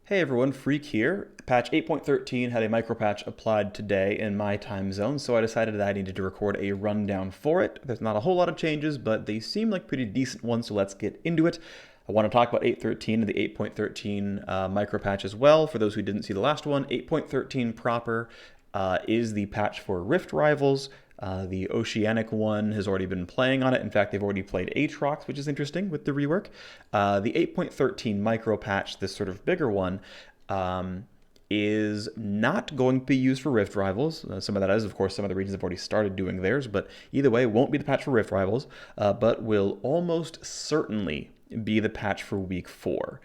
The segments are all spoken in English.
Hey everyone, Phreak here. Patch 8.13 had a micropatch applied today in my time zone, so I decided that I needed to record a rundown for it. There's not a whole lot of changes, but they seem like pretty decent ones, so let's get into it. I want to talk about 8.13 and the 8.13 micropatch as well. For those who didn't see the last one, 8.13 proper is the patch for Rift Rivals. The Oceanic one has already been playing on it. In fact, they've already played Aatrox, which is interesting with the rework. The 8.13 micro patch, this sort of bigger one, is not going to be used for Rift Rivals. Some of that is, of course, some of the regions have already started doing theirs, but either way, won't be the patch for Rift Rivals, but will almost certainly be the patch for Week 4.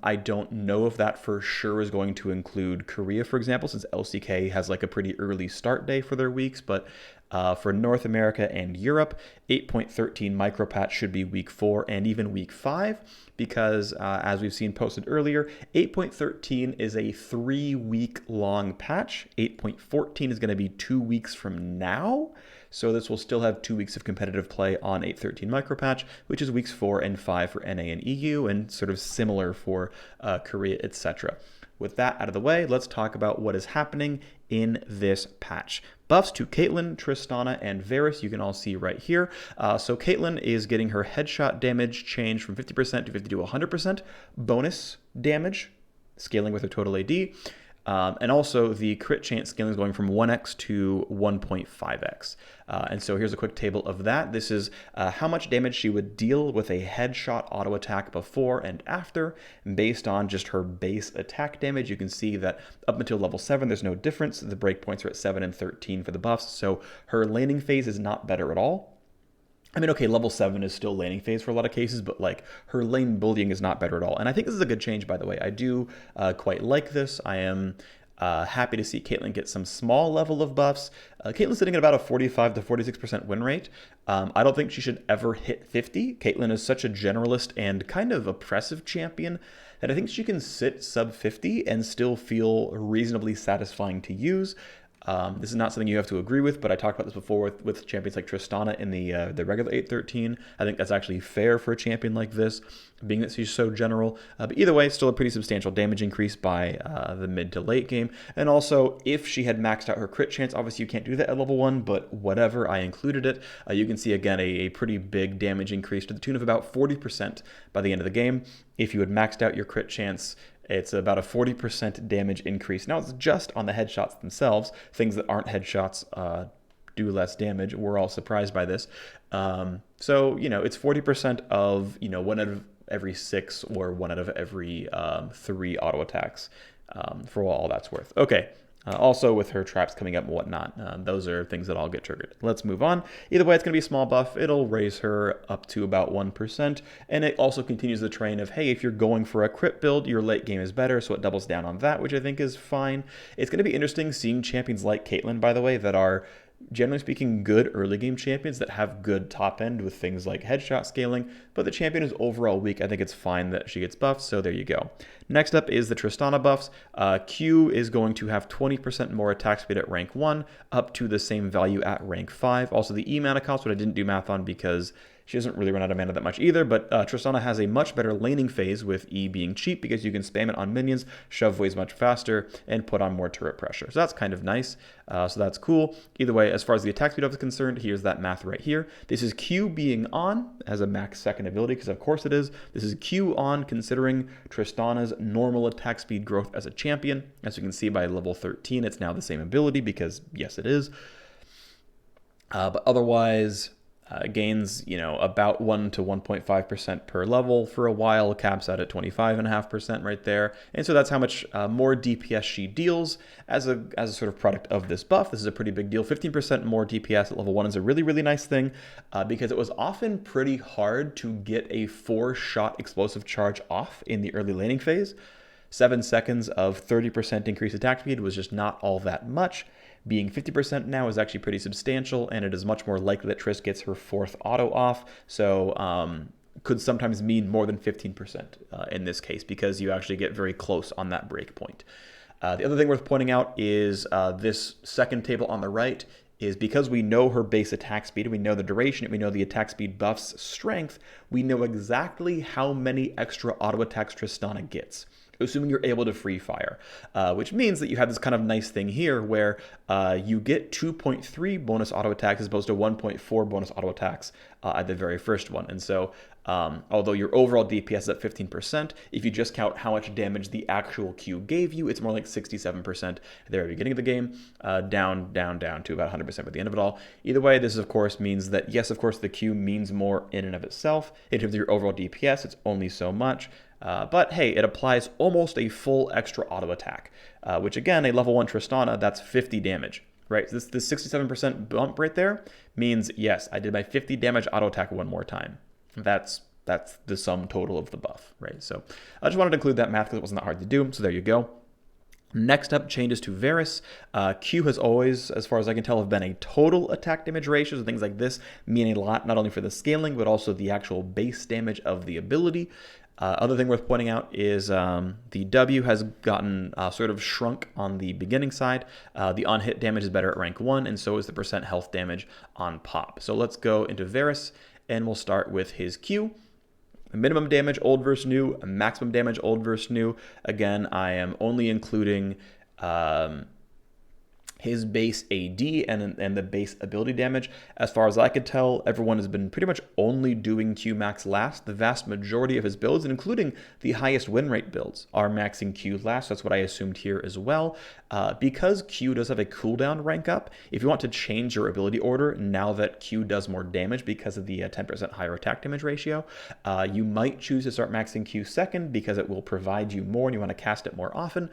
I don't know if that for sure is going to include Korea, for example, since LCK has like a pretty early start day for their weeks, but for North America and Europe, 8.13 micropatch should be week 4 and even week 5 because, as we've seen posted earlier, 8.13 is a 3-week long patch. 8.14 is going to be 2 weeks from now. So this will still have 2 weeks of competitive play on 8.13 micropatch, which is weeks 4 and 5 for NA and EU, and sort of similar for Korea, etc. With that out of the way, let's talk about what is happening in this patch. Buffs to Caitlyn, Tristana, and Varus you can all see right here. So Caitlyn is getting her headshot damage changed from 50% to 50 to 100% bonus damage, scaling with her total AD. And also the crit chance scaling is going from 1x to 1.5x. And so here's a quick table of that. This is how much damage she would deal with a headshot auto attack before and after. And based on just her base attack damage, you can see that up until level 7, there's no difference. The breakpoints are at 7 and 13 for the buffs. So her laning phase is not better at all. I mean, okay, level 7 is still laning phase for a lot of cases, but like her lane bullying is not better at all. And I think this is a good change, by the way. I do quite like this. I am happy to see Caitlyn get some small level of buffs. Caitlyn's sitting at about a 45 to 46% win rate. I don't think she should ever hit 50. Caitlyn is such a generalist and kind of oppressive champion that I think she can sit sub 50 and still feel reasonably satisfying to use. This is not something you have to agree with, but I talked about this before with champions like Tristana in the regular 8.13. I think that's actually fair for a champion like this, being that she's so general. But either way, still a pretty substantial damage increase by the mid to late game. And also, if she had maxed out her crit chance, obviously you can't do that at level 1, but whatever, I included it. You can see, again, a pretty big damage increase to the tune of about 40% by the end of the game. If you had maxed out your crit chance, it's about a 40% damage increase. Now, it's just on the headshots themselves. Things that aren't headshots do less damage. We're all surprised by this. So, it's 40% of, 1 out of every 6 or 1 out of every 3 auto attacks for all that's worth. Okay. Also with her traps coming up and whatnot. Those are things that all get triggered. Let's move on. Either way, it's going to be a small buff. It'll raise her up to about 1%. And it also continues the train of, hey, if you're going for a crit build, your late game is better. So it doubles down on that, which I think is fine. It's going to be interesting seeing champions like Caitlyn, by the way, that are generally speaking, good early game champions that have good top end with things like headshot scaling, but the champion is overall weak. I think it's fine that she gets buffed, so there you go. Next up is the Tristana buffs. Q is going to have 20% more attack speed at rank 1, up to the same value at rank 5. Also, the E mana cost, what I didn't do math on because she doesn't really run out of mana that much either, but Tristana has a much better laning phase with E being cheap because you can spam it on minions, shove waves much faster, and put on more turret pressure. So that's kind of nice. So that's cool. Either way, as far as the attack speed up is concerned, here's that math right here. This is Q being on as a max second ability, because of course it is. This is Q on considering Tristana's normal attack speed growth as a champion. As you can see by level 13, it's now the same ability because yes, it is. But otherwise, gains, about 1 to 1.5% per level for a while, caps out at 25.5% right there. And so that's how much more DPS she deals as a sort of product of this buff. This is a pretty big deal. 15% more DPS at level 1 is a really, really nice thing because it was often pretty hard to get a 4-shot explosive charge off in the early laning phase. 7 seconds of 30% increased attack speed was just not all that much. Being 50% now is actually pretty substantial, and it is much more likely that Triss gets her 4th auto off, so could sometimes mean more than 15% in this case, because you actually get very close on that break point. The other thing worth pointing out is this second table on the right is because we know her base attack speed, we know the duration, we know the attack speed buff's strength, we know exactly how many extra auto attacks Tristana gets. assuming you're able to free fire, which means that you have this kind of nice thing here where you get 2.3 bonus auto attacks as opposed to 1.4 bonus auto attacks at the very first one. And so although your overall DPS is at 15%, if you just count how much damage the actual Q gave you, it's more like 67% at the very beginning of the game, down to about 100% at the end of it all. Either way, this of course means that, yes, of course, the Q means more in and of itself. In terms of your overall DPS, it's only so much. But hey, it applies almost a full extra auto attack, which again, a level 1 Tristana, that's 50 damage, right? So this 67% bump right there means, yes, I did my 50 damage auto attack one more time. That's the sum total of the buff, right? So I just wanted to include that math because it wasn't that hard to do, so there you go. Next up, changes to Varus. Q has always, as far as I can tell, have been a total attack damage ratio, so things like this mean a lot, not only for the scaling, but also the actual base damage of the ability. Other thing worth pointing out is the W has gotten sort of shrunk on the beginning side. The on-hit damage is better at rank 1, and so is the percent health damage on pop. So let's go into Varus, and we'll start with his Q. Minimum damage, old versus new. Maximum damage, old versus new. Again, I am only including his base AD and the base ability damage. As far as I could tell, everyone has been pretty much only doing Q max last. The vast majority of his builds, including the highest win rate builds, are maxing Q last. That's what I assumed here as well. Because Q does have a cooldown rank up, if you want to change your ability order now that Q does more damage because of the 10% higher attack damage ratio, you might choose to start maxing Q second because it will provide you more and you want to cast it more often.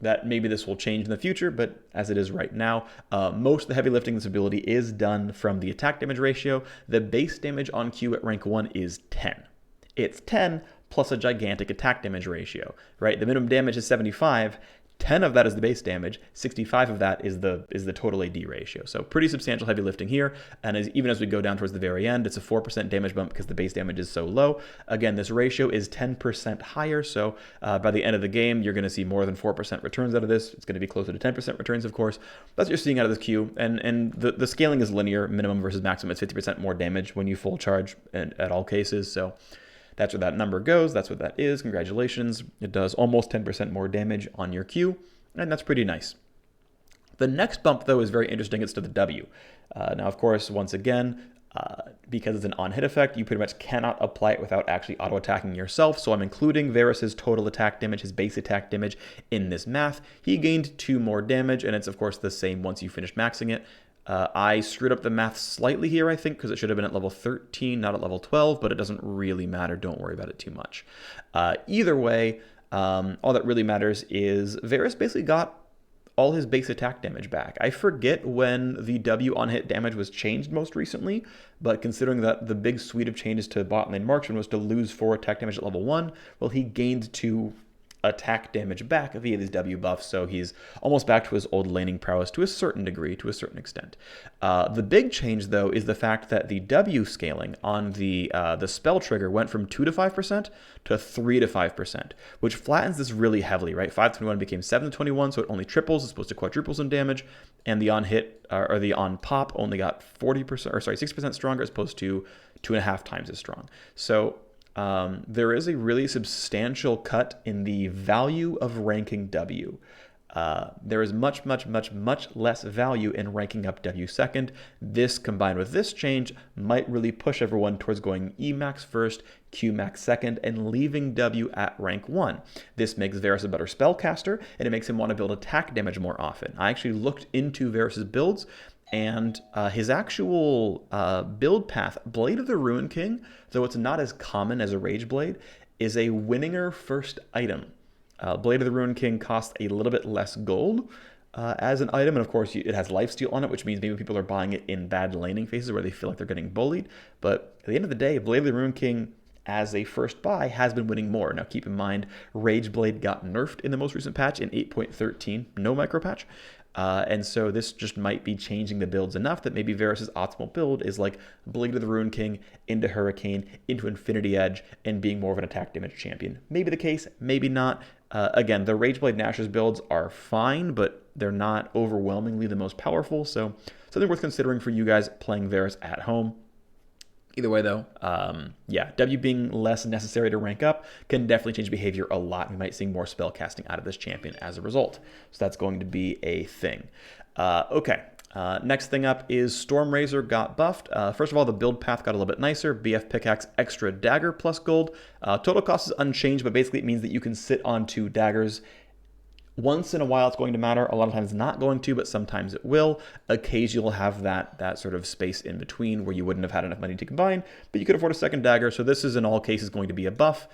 That maybe this will change in the future, but as it is right now, most of the heavy lifting this ability is done from the attack damage ratio. The base damage on Q at rank 1 is 10. It's 10 plus a gigantic attack damage ratio, right? The minimum damage is 75. 10 of that is the base damage, 65 of that is the total AD ratio. So pretty substantial heavy lifting here, and even as we go down towards the very end, it's a 4% damage bump because the base damage is so low. Again, this ratio is 10% higher, so by the end of the game, you're going to see more than 4% returns out of this. It's going to be closer to 10% returns, of course. That's what you're seeing out of this Q, and the scaling is linear, minimum versus maximum. It's 50% more damage when you full charge at all cases, so that's where that number goes. That's what that is. Congratulations. It does almost 10% more damage on your Q, and that's pretty nice. The next bump, though, is very interesting. It's to the W. Now, of course, once again, because it's an on-hit effect, you pretty much cannot apply it without actually auto-attacking yourself. So I'm including Varus's total attack damage, his base attack damage, in this math. He gained 2 more damage, and it's, of course, the same once you finish maxing it. I screwed up the math slightly here, I think, because it should have been at level 13, not at level 12, but it doesn't really matter. Don't worry about it too much. Either way, all that really matters is Varus basically got all his base attack damage back. I forget when the W on hit damage was changed most recently, but considering that the big suite of changes to bot lane Marksman was to lose 4 attack damage at level 1, well, he gained 2 attack damage back via these W buffs, so he's almost back to his old laning prowess to a certain degree, to a certain extent. The big change, though, is the fact that the W scaling on the spell trigger went from 2 to 5% to 3 to 5%, which flattens this really heavily, right? 521 became 721, so it only triples as opposed to quadruples in damage, and the on hit or the on pop only got 60% stronger as opposed to 2.5 times as strong. So there is a really substantial cut in the value of ranking W. There is much less value in ranking up W second. This combined with this change might really push everyone towards going E max first, Q max second, and leaving W at rank 1. This makes Varus a better spellcaster, and it makes him want to build attack damage more often. I actually looked into Varus's builds, and his actual build path, Blade of the Ruin King, though it's not as common as a Rage Blade, is a winninger first item. Blade of the Ruin King costs a little bit less gold as an item, and of course it has lifesteal on it, which means maybe people are buying it in bad laning phases where they feel like they're getting bullied. But at the end of the day, Blade of the Ruin King as a first buy has been winning more. Now keep in mind, Rage Blade got nerfed in the most recent patch in 8.13, no micropatch. And so this just might be changing the builds enough that maybe Varus's optimal build is like Blade of the Ruin King into Hurricane, into Infinity Edge, and being more of an attack damage champion. Maybe the case, maybe not. Again, the Rageblade Nashor's builds are fine, but they're not overwhelmingly the most powerful, so something worth considering for you guys playing Varus at home. Either way, though, yeah, W being less necessary to rank up can definitely change behavior a lot. We might see more spell casting out of this champion as a result. So that's going to be a thing. Okay, next thing up is Stormrazor got buffed. First of all, the build path got a little bit nicer. BF Pickaxe, extra dagger plus gold. Total cost is unchanged, but basically it means that you can sit on 2 daggers. Once in a while it's going to matter. A lot of times not going to, but sometimes it will. Occasionally you'll have that sort of space in between where you wouldn't have had enough money to combine, but you could afford a second dagger. So this is in all cases going to be a buff,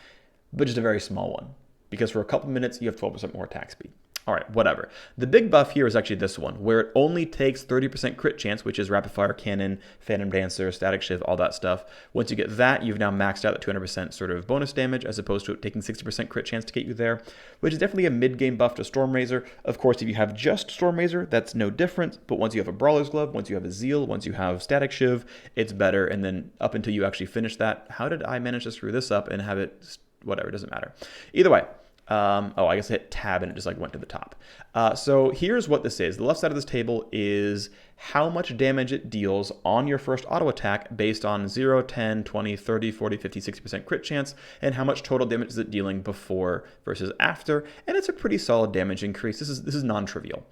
but just a very small one. Because for a couple minutes you have 12% more attack speed. All right, whatever. The big buff here is actually this one, where it only takes 30% crit chance, which is Rapid Fire Cannon, Phantom Dancer, Static Shiv, all that stuff. Once you get that, you've now maxed out the 200% sort of bonus damage, as opposed to it taking 60% crit chance to get you there, which is definitely a mid-game buff to Stormrazor. Of course, if you have just Stormrazor, that's no different, but once you have a Brawler's Glove, once you have a Zeal, once you have Static Shiv, it's better, and then up until you actually finish that, how did I manage to screw this up and have it, whatever, it doesn't matter. Either way, I guess I hit tab and it just like went to the top. So here's what this is. The left side of this table is how much damage it deals on your first auto attack based on 0, 10, 20, 30, 40, 50, 60% crit chance, and how much total damage is it dealing before versus after. And it's a pretty solid damage increase. This is non-trivial.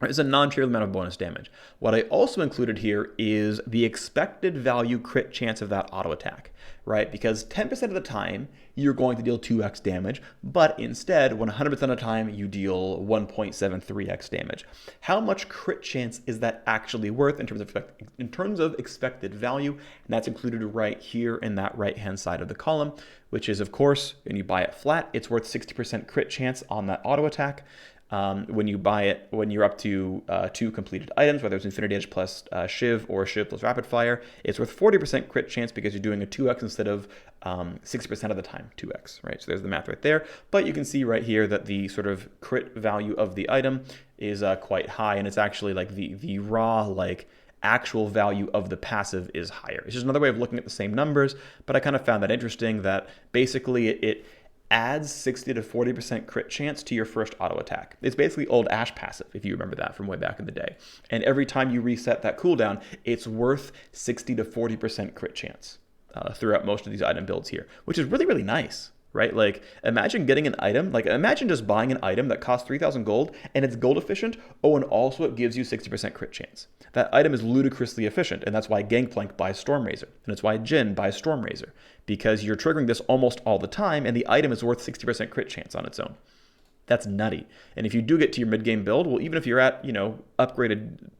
It's a non-trivial amount of bonus damage. What I also included here is the expected value crit chance of that auto attack, right? Because 10% of the time you're going to deal 2x damage, but instead 100% of the time you deal 1.73x damage. How much crit chance is that actually worth in terms of expected value? And that's included right here in that right-hand side of the column, which is, of course, when you buy it flat, it's worth 60% crit chance on that auto attack. When you buy it, when you're up to 2 completed items, whether it's Infinity Edge plus Shiv or Shiv plus Rapid Fire, it's worth 40% crit chance because you're doing a 2x instead of 60% of the time 2x, right? So there's the math right there. But you can see right here that the sort of crit value of the item is quite high, and it's actually like the raw like actual value of the passive is higher. It's just another way of looking at the same numbers, but I kind of found that interesting that basically it adds 60 to 40% crit chance to your first auto attack. It's basically old Ash passive, if you remember that from way back in the day. And every time you reset that cooldown, it's worth 60 to 40% crit chance throughout most of these item builds here, which is really, really nice, right? Like, imagine getting an item, like imagine just buying an item that costs 3,000 gold and it's gold efficient. Oh, and also it gives you 60% crit chance. That item is ludicrously efficient, and that's why Gangplank buys Stormrazor, and it's why Jin buys Stormrazor, because you're triggering this almost all the time, and the item is worth 60% crit chance on its own. That's nutty. And if you do get to your mid-game build, well, even if you're at, upgraded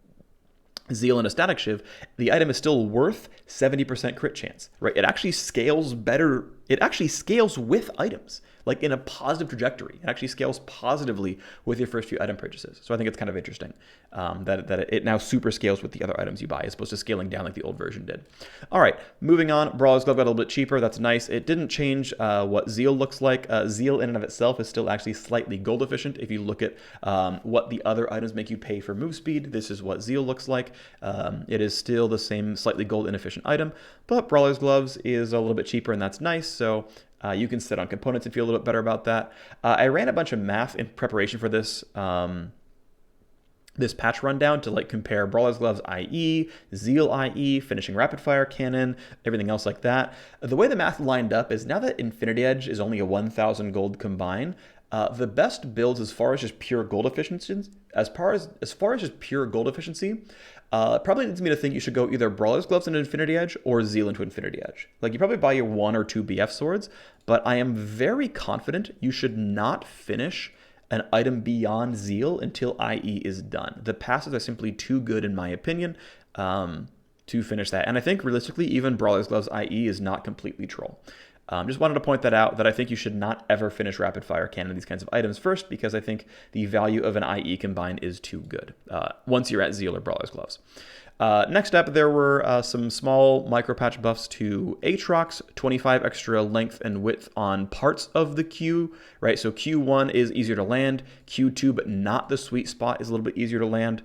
Zeal and a Static Shiv, the item is still worth 70% crit chance, right? It actually scales better. It actually scales with items, like in a positive trajectory. It actually scales positively with your first few item purchases. So I think it's kind of interesting that it now super scales with the other items you buy, as opposed to scaling down like the old version did. All right, moving on. Brawler's Glove got a little bit cheaper. That's nice. It didn't change what Zeal looks like. Zeal in and of itself is still actually slightly gold efficient. If you look at what the other items make you pay for move speed, this is what Zeal looks like. It is still the same slightly gold inefficient item, but Brawler's Gloves is a little bit cheaper, and that's nice. So you can sit on components and feel a little bit better about that. I ran a bunch of math in preparation for this this patch rundown to like compare Brawler's Gloves IE, Zeal IE, finishing Rapid Fire Cannon, everything else like that. The way the math lined up is now that Infinity Edge is only a 1,000 gold combine, the best builds as far as just pure gold efficiency, probably leads me to think you should go either Brawler's Gloves into Infinity Edge or Zeal into Infinity Edge. Like, you probably buy your 1 or 2 BF swords, but I am very confident you should not finish an item beyond Zeal until IE is done. The passives are simply too good, in my opinion, to finish that. And I think, realistically, even Brawler's Gloves IE is not completely troll. Just wanted to point that out, that I think you should not ever finish Rapid Fire Cannon, these kinds of items first, because I think the value of an IE combine is too good once you're at Zeal or Brawler's Gloves. Next up, there were some small micropatch buffs to Aatrox, 25 extra length and width on parts of the Q, right? So Q1 is easier to land, Q2, but not the sweet spot, is a little bit easier to land.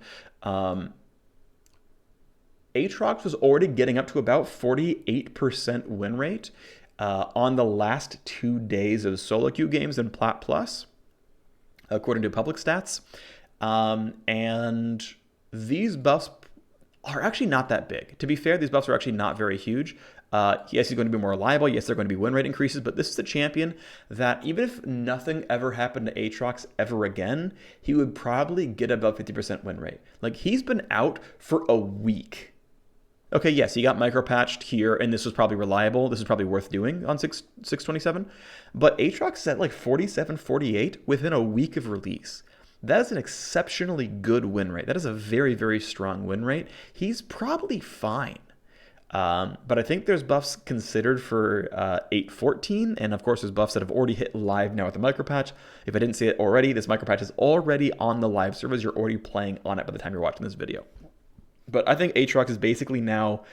Aatrox was already getting up to about 48% win rate on the last 2 days of solo queue games in Plat Plus, according to public stats. And these buffs are actually not that big. To be fair, these buffs are actually not very huge. Yes, he's going to be more reliable. Yes, they're going to be win rate increases, but this is a champion that even if nothing ever happened to Aatrox ever again, he would probably get above 50% win rate. Like, he's been out for a week. Okay, yes, he got micropatched here, and this was probably reliable. This is probably worth doing on 627. But Aatrox is at like 47, 48 within a week of release. That is an exceptionally good win rate. That is a very, very strong win rate. He's probably fine. But I think there's buffs considered for 814, and of course there's buffs that have already hit live now with the micropatch. If I didn't see it already, this micropatch is already on the live servers. You're already playing on it by the time you're watching this video. But I think Aatrox is basically now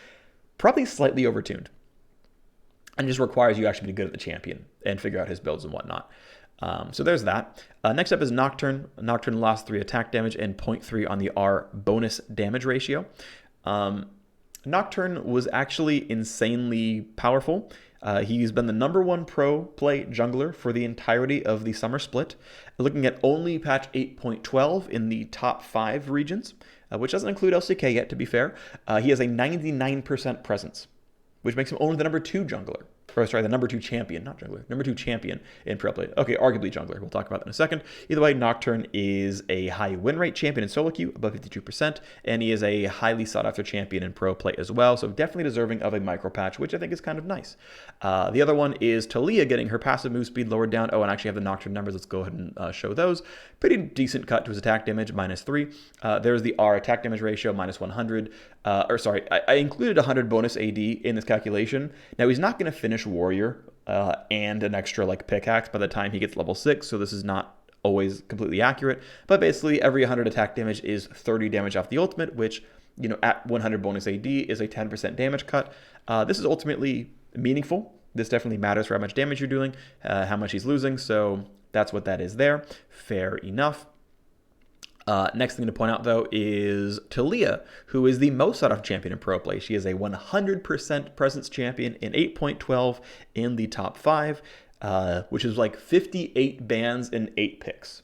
probably slightly overtuned. And just requires you actually to be good at the champion and figure out his builds and whatnot. So there's that. Next up is Nocturne. Nocturne lost 3 attack damage and 0.3 on the R bonus damage ratio. Nocturne was actually insanely powerful. He's been the #1 pro play jungler for the entirety of the summer split, looking at only patch 8.12 in the top 5 regions, which doesn't include LCK yet, to be fair. He has a 99% presence, which makes him only the #2 jungler. Or sorry, the #2 champion, not jungler, #2 champion in pro play. Okay, arguably jungler. We'll talk about that in a second. Either way, Nocturne is a high win rate champion in solo queue, above 52%, and he is a highly sought after champion in pro play as well, so definitely deserving of a micro patch, which I think is kind of nice. The other one is Taliyah getting her passive move speed lowered down. Oh, and I actually have the Nocturne numbers. Let's go ahead and show those. Pretty decent cut to his attack damage, -3. There's the R attack damage ratio, -100. I included 100 bonus AD in this calculation. Now, he's not going to finish Warrior and an extra like pickaxe by the time he gets level 6, so this is not always completely accurate. But basically, every 100 attack damage is 30 damage off the ultimate, which, you know, at 100 bonus AD is a 10% damage cut. This is ultimately meaningful. This definitely matters for how much damage you're doing, how much he's losing, so that's what that is there. Fair enough. Next thing to point out, though, is Taliyah, who is the most sought-after champion in pro play. She is a 100% presence champion in 8.12 in the top 5, which is like 58 bans and 8 picks.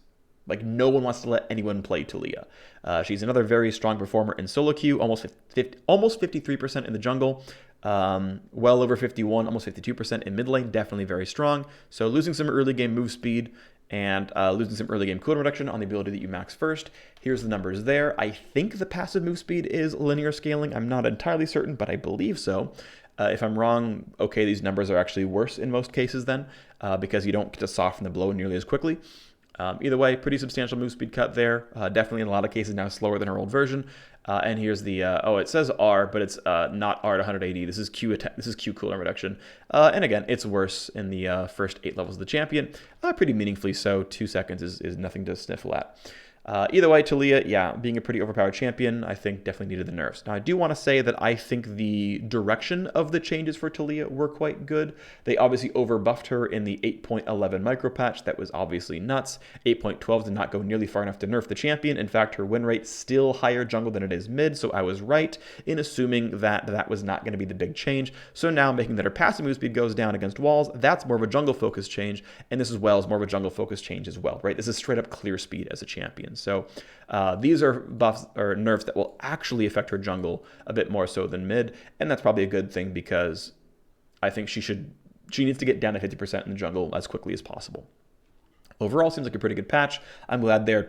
Like, no one wants to let anyone play Taliyah. She's another very strong performer in solo queue, almost 53% in the jungle, well over 51, almost 52% in mid lane, definitely very strong. So losing some early game move speed and losing some early game cooldown reduction on the ability that you max first. Here's the numbers there. I think the passive move speed is linear scaling. I'm not entirely certain, but I believe so. If I'm wrong, okay, these numbers are actually worse in most cases then, because you don't get to soften the blow nearly as quickly. Either way, pretty substantial move speed cut there. Definitely in a lot of cases now slower than our old version. And here's the, it says R, but it's not R at 180. This is Q cooldown reduction. And again, it's worse in the first 8 levels of the champion. Pretty meaningfully so. 2 seconds is nothing to sniffle at. Either way, Taliyah, yeah, being a pretty overpowered champion, I think definitely needed the nerfs. Now, I do want to say that I think the direction of the changes for Taliyah were quite good. They obviously overbuffed her in the 8.11 micro patch. That was obviously nuts. 8.12 did not go nearly far enough to nerf the champion. In fact, her win rate still higher jungle than it is mid, so I was right in assuming that that was not going to be the big change. So now making that her passive move speed goes down against walls, that's more of a jungle focus change, and this as well is more of a jungle focus change as well, right? This is straight up clear speed as a champion. So these are buffs or nerfs that will actually affect her jungle a bit more so than mid, and that's probably a good thing because I think she needs to get down to 50% in the jungle as quickly as possible. Overall, seems like a pretty good patch. I'm glad they're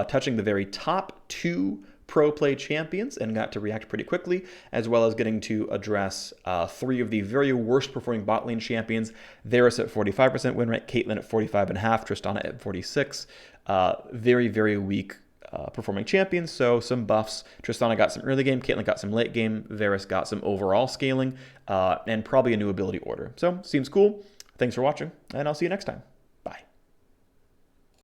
touching the very top 2 pro play champions and got to react pretty quickly, as well as getting to address 3 of the very worst performing bot lane champions. Varus at 45% win rate, Caitlyn at 45.5%, Tristana at 46%. Very, very weak performing champions, so some buffs. Tristana got some early game, Caitlyn got some late game, Varus got some overall scaling, and probably a new ability order. So, seems cool. Thanks for watching, and I'll see you next time.